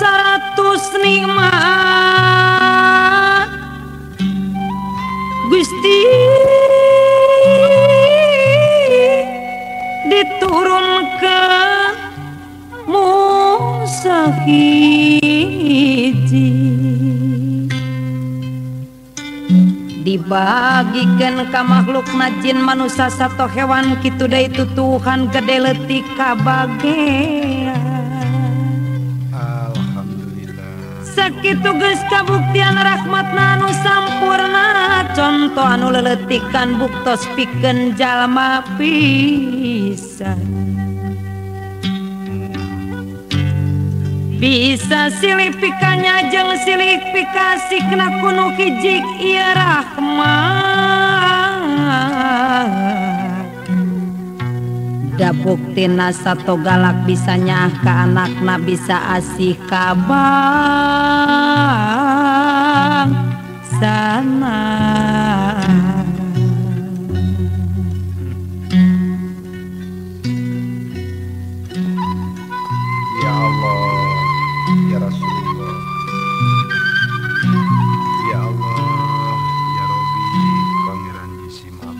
100 nikmat Gusti diturunkan musahiji dibagikan ka makhluk najin manusia sato hewan kitu da itu Tuhan gede leutik kabagean alhamdulillah sakitu geus kabuktian rahmatna anu sampurna contoh anu leletikan buktos pikeun jalma pisan bisa silih pikanya jeung silih pikasikna kuno hijik ieu rahmat da buktina sato galak bisa nyah ka anakna bisa asih kabang sana ya Allah ya Rasulullah ya Allah ya Rabbi pangeran jisimak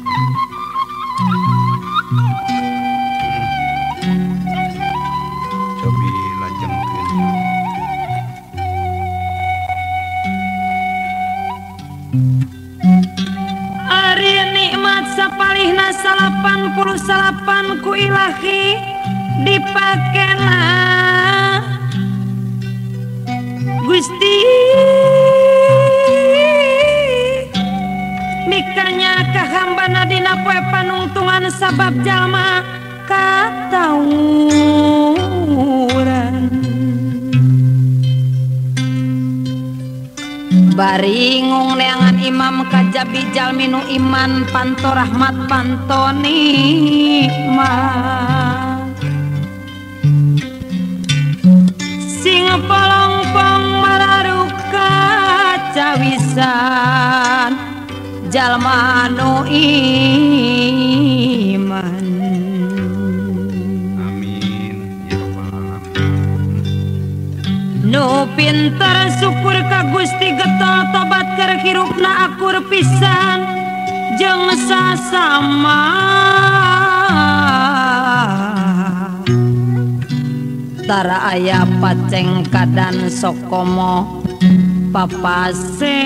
cobi lajengkeun ari nikmat sapalihna 88 ku ilahi dipakena Gusti mikanya ka hambana dina poe panungtungan sabab jalma katawuran baringung neangan imam kajabi jalminu iman panto rahmat panto nikmat sing polong-pong mararuka cawisan jalma anu iman amin ya rabbal alamin nu pinter syukur ka Gusti getol tobat keur hirupna akur pisan jeung sasama tara aya paceng kadan sokomo papasean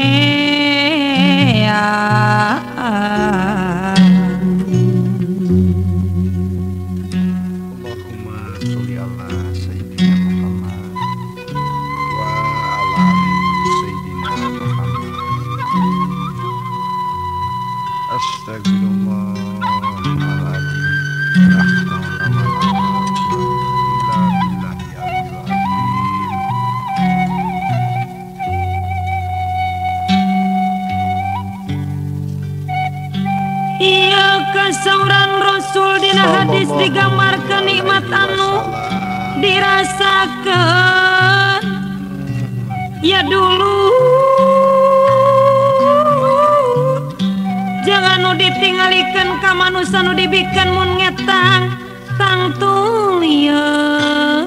Allahumma sholli ala sayyidina Muhammad wa ala ali sayyidina Muhammad astagfirullahaladzim Sauran Rasul dina hadis digambarkeun nikmat anu dirasakeun ya dulu jangan nu ditinggalikeun ka manusia nu dibikeun mun ngetang tang tulieun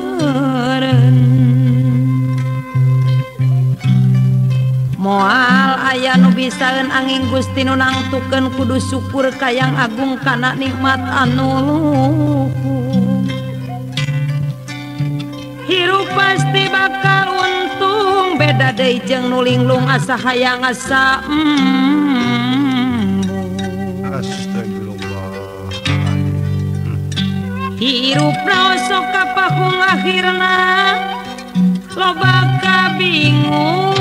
moal aya nu bisaeun angin Gusti nu nangtukeun kudu syukur ka yang agung kana nikmat anu luhur hirup pasti bakal untung beda deui jeung nu linglung asa hayang asa astagfirullah hirup sok kapahung akhirna loba kabingung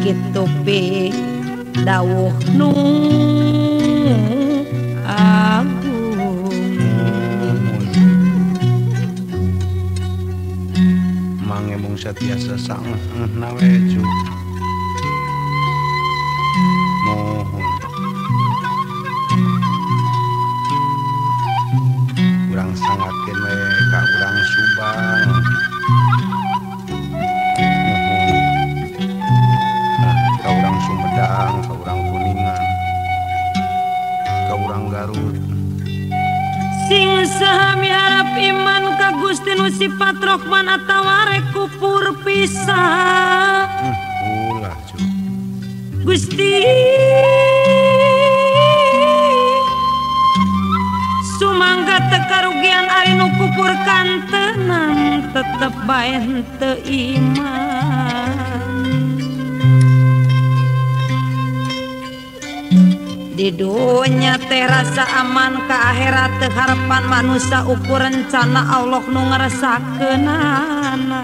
kitu pi dawuh nu agung mangemung satiasa sang nawe cu mohon urang sangatkeun we ka urang Subang ka urang Sumedang ka urang Kuningan ka urang Garut sing saha miharep iman ka ka Gusti nu sifat Rahman atawa rek kupur pisan. Ulah cu. Gusti sumangga teu karugian ari nu kupur kantenan tetep bae henteu iman. Di dunya teh rasa aman ka akhirat teu harapan manusia ukur rencana Allah nu ngarasakeunana.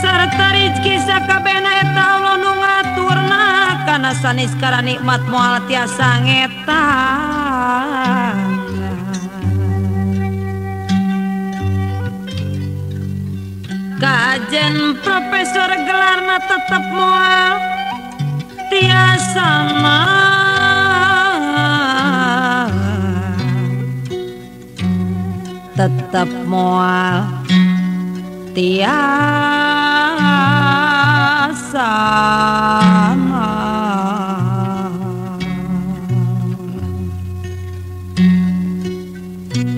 Sarta rizki sakabehna eta Allah nu ngaturna kana sanis kara nikmat moal tiasa ngetan. Kajen profesor gelarna tetep moal tiasa tetap moal tiasa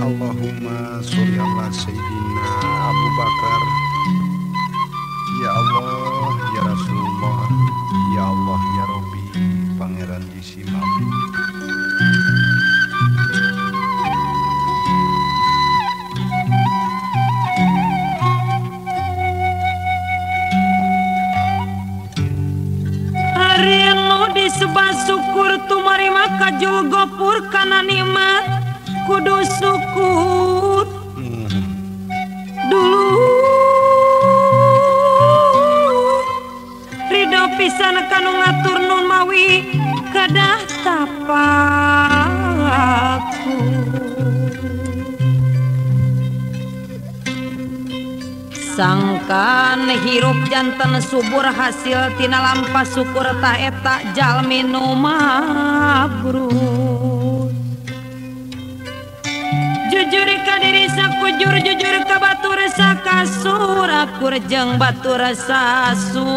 Allahumma sholli ala sayyidina Abu Bakar. Ya Allah, ya Rasulullah, ya Allah, ya Rabbi, Pangeran Jisim Abdi. Hari anu disebut syukur tumarima kajul gopur kana nikmat kudu syukur dulu. Ridho pisan kanu ngatur nun mawi kadah tapaku. Sangkan hirup janten subur hasil tina lampa syukur ta eta jalmi nu mabrur. Jujur ka diri sakujur, jujur ka batur sakasur, akur jeung batur sasumur.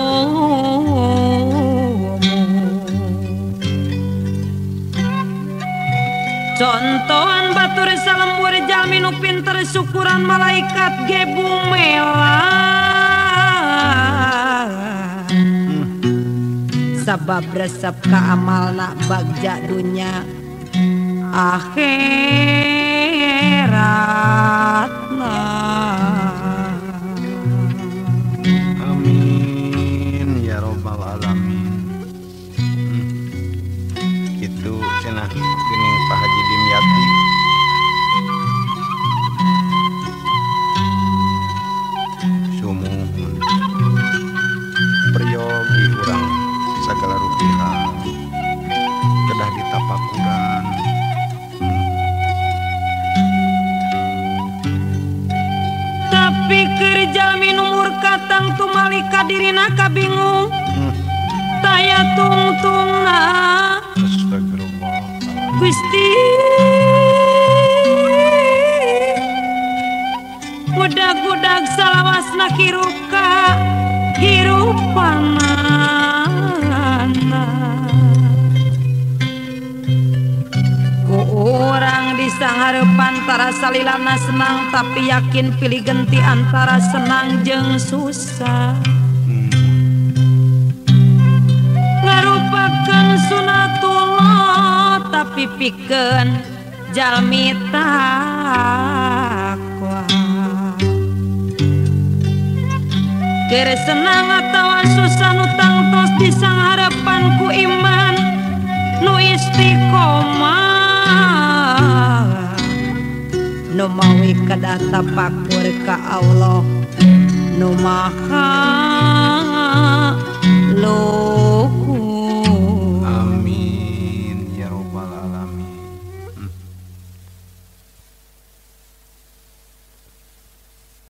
Contohan batur salembur jalmi nu pinter syukuran malaikat ge bumelan. Sabab resep ka amalna bagja dunya akhiratna. Amin ya rabbal alamin. Kitu cenah geuning Pak Haji Dimyati. Sumuhun priyogi urang sagala rupiah kedah ditapakuran. Tapi kerja minumur katang tumalika dirina kabingung taya tungtungna. Astagfirullah. Gusti gudag-gudag salawasna kiruka hirupanana. Ku urang disanghareupan tara salilana senang tapi yakin pilih genti antara senang jeung susah. Ngarupakeun sunatullah tapi pikeun jalmi takwa. Keur senang atawa susah nu tangtos disanghareupan ku iman nu istiqomah. Nu mawi kedah tapakur ka Allah nu maha